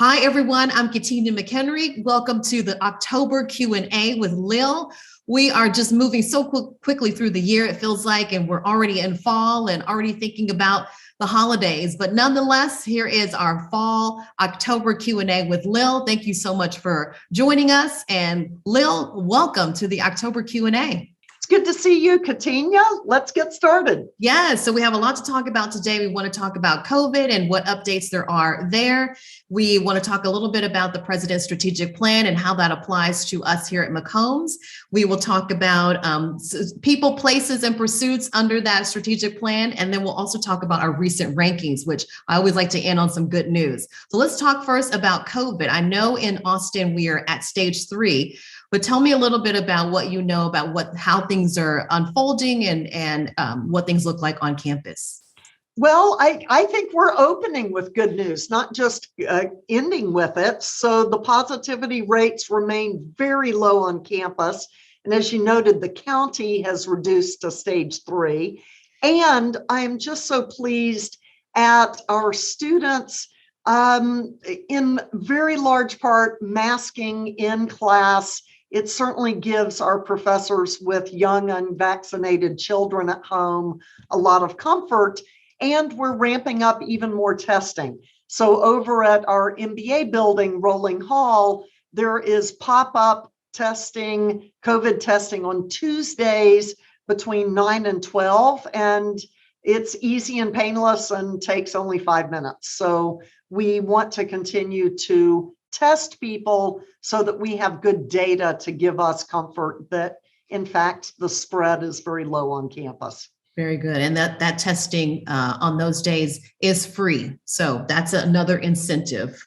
Hi, everyone. I'm Katina McHenry. Welcome to the October Q&A with Lil. We are just moving so quickly through the year, it feels like, and we're already in fall and already thinking about the holidays. But nonetheless, here is our fall October Q&A with Lil. Thank you so much for joining us. And Lil, welcome to the October Q&A. It's good to see you, Katina. Let's get started. Yes, so we have a lot to talk about today. We want to talk about COVID and what updates there are there. We want to talk a little bit about the President's strategic plan and how that applies to us here at McCombs. We will talk about people, places, and pursuits under that strategic plan. And then we'll also talk about our recent rankings, which I always like to end on some good news. So let's talk first about COVID. I know in Austin, we are at stage 3. But tell me a little bit about what you know about how things are unfolding and what things look like on campus. Well, I think we're opening with good news, not just ending with it. So the positivity rates remain very low on campus. And as you noted, the county has reduced to stage 3. And I'm just so pleased at our students in very large part masking in class. It certainly gives our professors with young unvaccinated children at home a lot of comfort, and we're ramping up even more testing. So over at our MBA building, Rolling Hall, there is pop-up testing, COVID testing on Tuesdays between 9 and 12, and it's easy and painless and takes only 5 minutes. So we want to continue to test people so that we have good data to give us comfort that, in fact, the spread is very low on campus. Very good. And that testing on those days is free. So that's another incentive.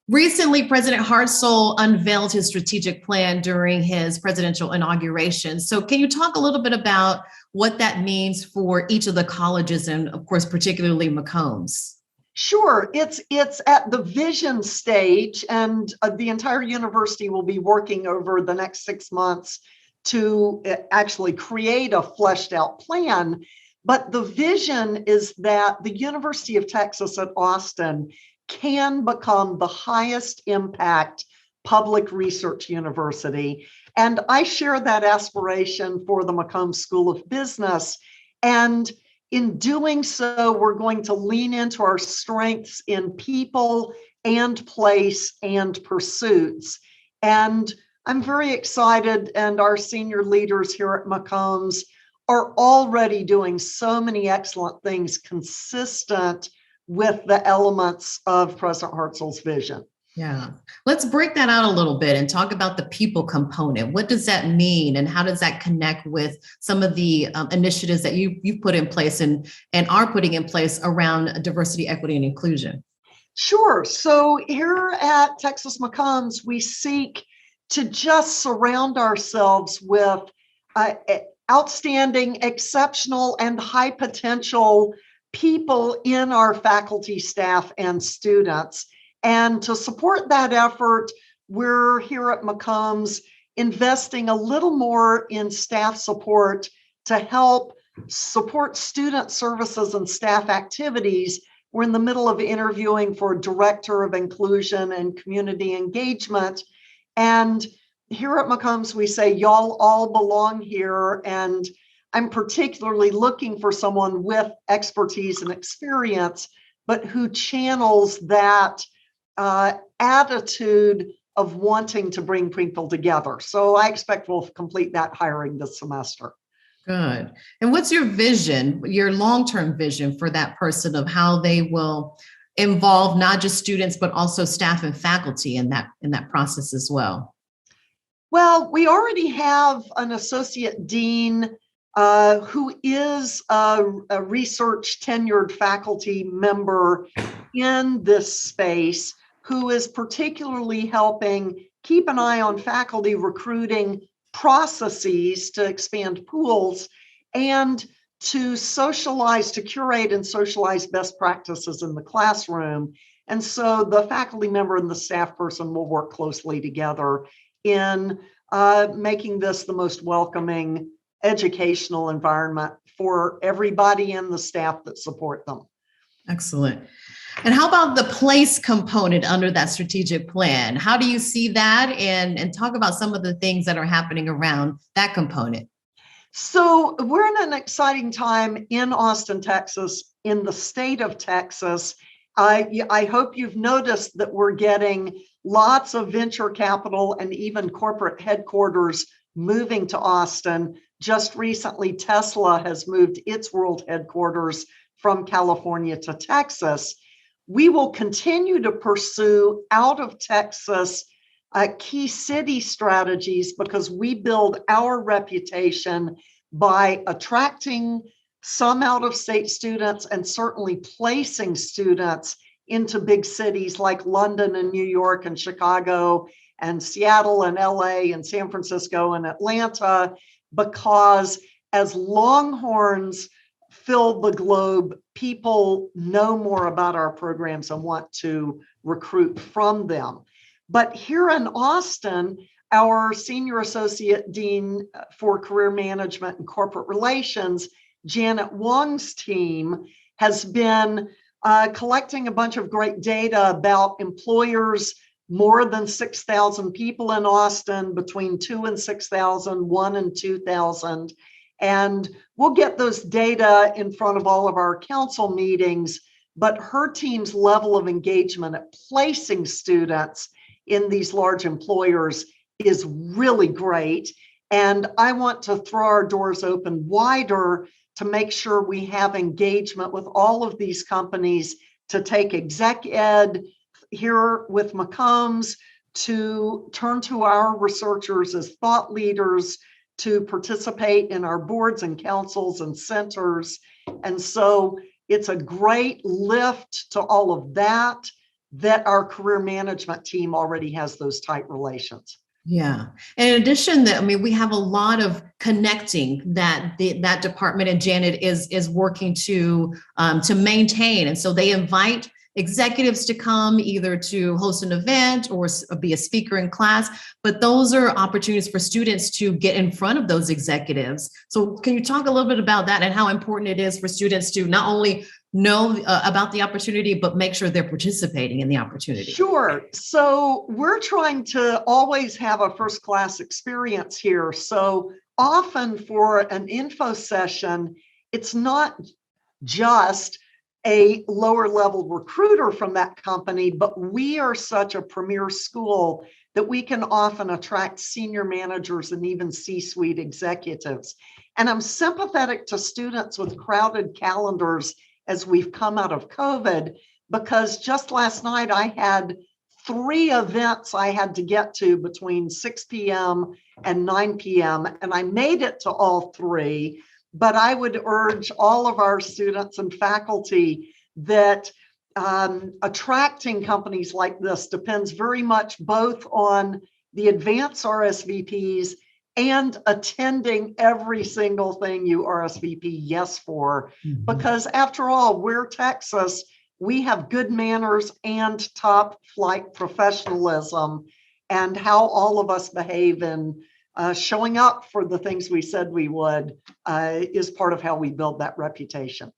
Recently, President Hartzell unveiled his strategic plan during his presidential inauguration. So can you talk a little bit about what that means for each of the colleges and, of course, particularly McCombs? Sure, it's at the vision stage, and the entire university will be working over the next 6 months to actually create a fleshed out plan. But the vision is that the University of Texas at Austin can become the highest impact public research university. And I share that aspiration for the McCombs School of Business. And in doing so, we're going to lean into our strengths in people and place and pursuits. And I'm very excited, and our senior leaders here at McCombs are already doing so many excellent things consistent with the elements of President Hartzell's vision. Yeah, let's break that out a little bit and talk about the people component. What does that mean, and how does that connect with some of the initiatives that you've put in place and are putting in place around diversity, equity, and inclusion? Sure. So here at Texas McCombs, we seek to just surround ourselves with outstanding, exceptional, and high potential people in our faculty, staff, and students. And to support that effort, we're here at McCombs investing a little more in staff support to help support student services and staff activities. We're in the middle of interviewing for Director of Inclusion and Community Engagement. And here at McCombs, we say, y'all all belong here. And I'm particularly looking for someone with expertise and experience, but who channels that attitude of wanting to bring people together. So I expect we'll complete that hiring this semester. Good. And what's your vision, your long-term vision for that person of how they will involve not just students, but also staff and faculty in that process as well? Well, we already have an associate dean who is a research tenured faculty member in this space, who is particularly helping keep an eye on faculty recruiting processes to expand pools and to socialize, to curate and socialize best practices in the classroom. And so the faculty member and the staff person will work closely together in making this the most welcoming educational environment for everybody and the staff that support them. Excellent. And how about the place component under that strategic plan? How do you see that? And talk about some of the things that are happening around that component. So we're in an exciting time in Austin, Texas, in the state of Texas. I hope you've noticed that we're getting lots of venture capital and even corporate headquarters moving to Austin. Just recently, Tesla has moved its world headquarters from California to Texas. We will continue to pursue out of Texas key city strategies because we build our reputation by attracting some out-of-state students and certainly placing students into big cities like London and New York and Chicago and Seattle and LA and San Francisco and Atlanta, because as Longhorns fill the globe, people know more about our programs and want to recruit from them. But here in Austin, our Senior Associate Dean for Career Management and Corporate Relations, Janet Wong's team, has been collecting a bunch of great data about employers, more than 6,000 people in Austin, between 2,000 and 6,000, 1,000 and 2,000. And we'll get those data in front of all of our council meetings, but her team's level of engagement at placing students in these large employers is really great. And I want to throw our doors open wider to make sure we have engagement with all of these companies to take exec ed here with McCombs, to turn to our researchers as thought leaders, to participate in our boards and councils and centers. And so it's a great lift to all of that, that our career management team already has those tight relations. Yeah. And in addition, that we have a lot of connecting that that department and Janet is working to maintain. And so they invite executives to come either to host an event or be a speaker in class, but those are opportunities for students to get in front of those executives. So can you talk a little bit about that and how important it is for students to not only know about the opportunity, but make sure they're participating in the opportunity? Sure. So we're trying to always have a first class experience here. So often for an info session, it's not just a lower level recruiter from that company, but we are such a premier school that we can often attract senior managers and even C-suite executives. And I'm sympathetic to students with crowded calendars as we've come out of COVID, because just last night I had 3 events I had to get to between 6 p.m. and 9 p.m. and I made it to all 3. But I would urge all of our students and faculty that attracting companies like this depends very much both on the advanced RSVPs and attending every single thing you RSVP yes for. Mm-hmm. Because after all, we're Texas, we have good manners and top flight professionalism, and how all of us behave in showing up for the things we said we would is part of how we build that reputation.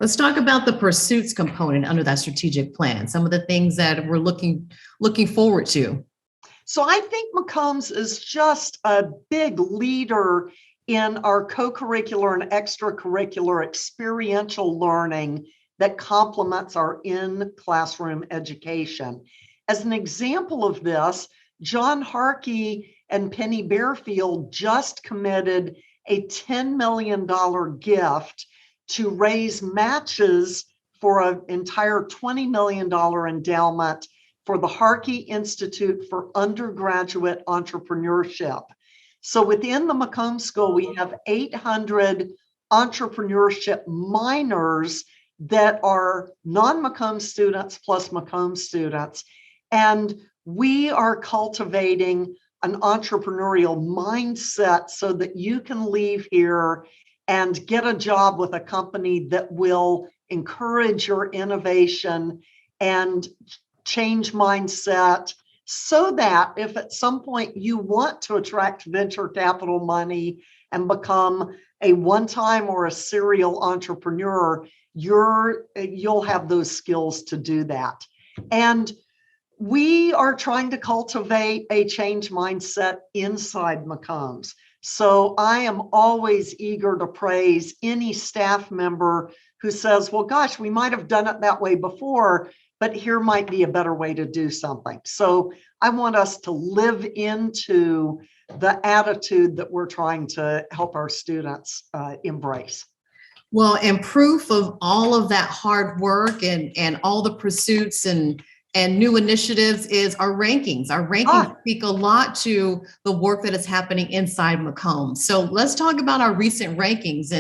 Let's talk about the pursuits component under that strategic plan, some of the things that we're looking forward to. So I think McCombs is just a big leader in our co-curricular and extracurricular experiential learning that complements our in-classroom education. As an example of this, John Harkey and Penny Bearfield just committed a $10 million gift to raise matches for an entire $20 million endowment for the Harkey Institute for Undergraduate Entrepreneurship. So within the McCombs School, we have 800 entrepreneurship minors that are non-McCombs students plus McCombs students. And we are cultivating an entrepreneurial mindset so that you can leave here and get a job with a company that will encourage your innovation and change mindset, so that if at some point you want to attract venture capital money and become a one-time or a serial entrepreneur, you'll have those skills to do that. And we are trying to cultivate a change mindset inside McCombs. So I am always eager to praise any staff member who says, well, gosh, we might have done it that way before, but here might be a better way to do something. So I want us to live into the attitude that we're trying to help our students embrace. Well, and proof of all of that hard work and all the pursuits and new initiatives is our rankings. Our rankings speak a lot to the work that is happening inside McCombs. So let's talk about our recent rankings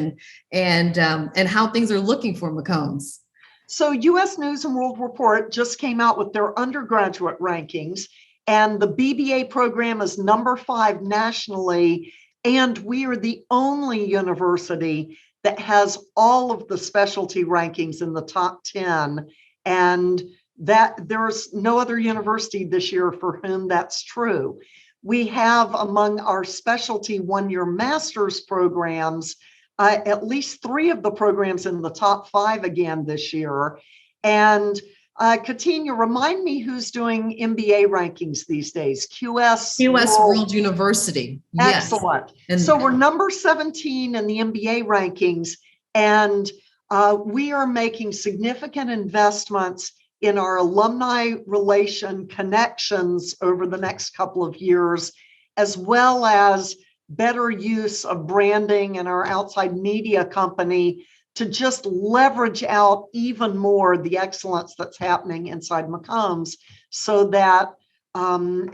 and how things are looking for McCombs. So U.S. News and World Report just came out with their undergraduate rankings, and the BBA program is number 5 nationally, and we are the only university that has all of the specialty rankings in the top 10, and that there's no other university this year for whom that's true. We have among our specialty one-year master's programs, at least 3 of the programs in the top 5 again this year. And Katina, remind me who's doing MBA rankings these days. QS World University. Excellent. Yes. So we're number 17 in the MBA rankings, and we are making significant investments in our alumni relation connections over the next couple of years, as well as better use of branding and our outside media company to just leverage out even more the excellence that's happening inside McCombs, so that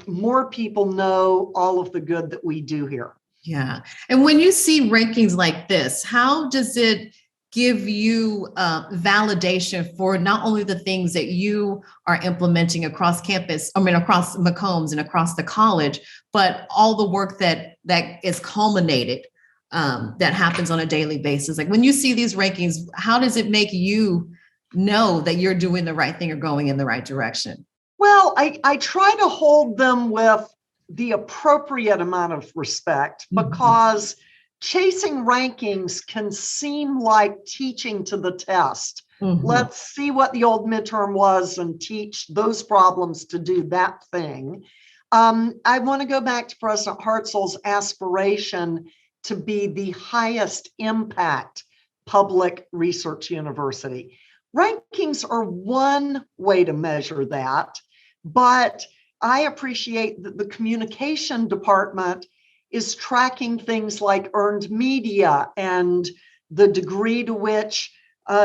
more people know all of the good that we do here. Yeah. And when you see rankings like this, how does it give you validation for not only the things that you are implementing across campus, across McCombs and across the college, but all the work that is culminated that happens on a daily basis? Like when you see these rankings, how does it make you know that you're doing the right thing or going in the right direction? Well, I try to hold them with the appropriate amount of respect, because chasing rankings can seem like teaching to the test. Let's see what the old midterm was and teach those problems to do that thing. I want to go back to President Hartzell's aspiration to be the highest impact public research university. Rankings are one way to measure that, but I appreciate that the communication department is tracking things like earned media and the degree to which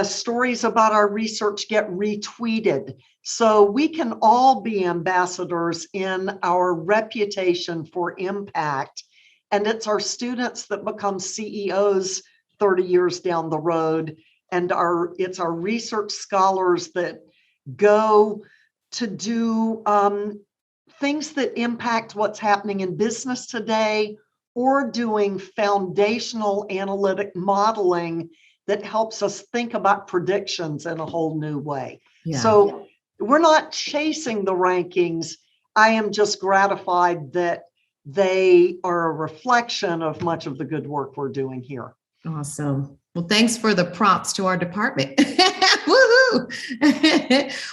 stories about our research get retweeted. So we can all be ambassadors in our reputation for impact. And it's our students that become CEOs 30 years down the road. And it's our research scholars that go to do things that impact what's happening in business today, or doing foundational analytic modeling that helps us think about predictions in a whole new way. Yeah. So we're not chasing the rankings. I am just gratified that they are a reflection of much of the good work we're doing here. Awesome. Well, thanks for the props to our department. Woohoo!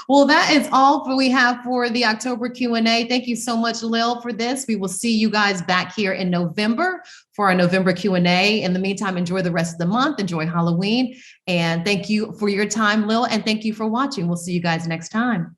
Well, that is all we have for the October Q&A. Thank you so much, Lil, for this. We will see you guys back here in November for our November Q&A. In the meantime, enjoy the rest of the month. Enjoy Halloween. And thank you for your time, Lil. And thank you for watching. We'll see you guys next time.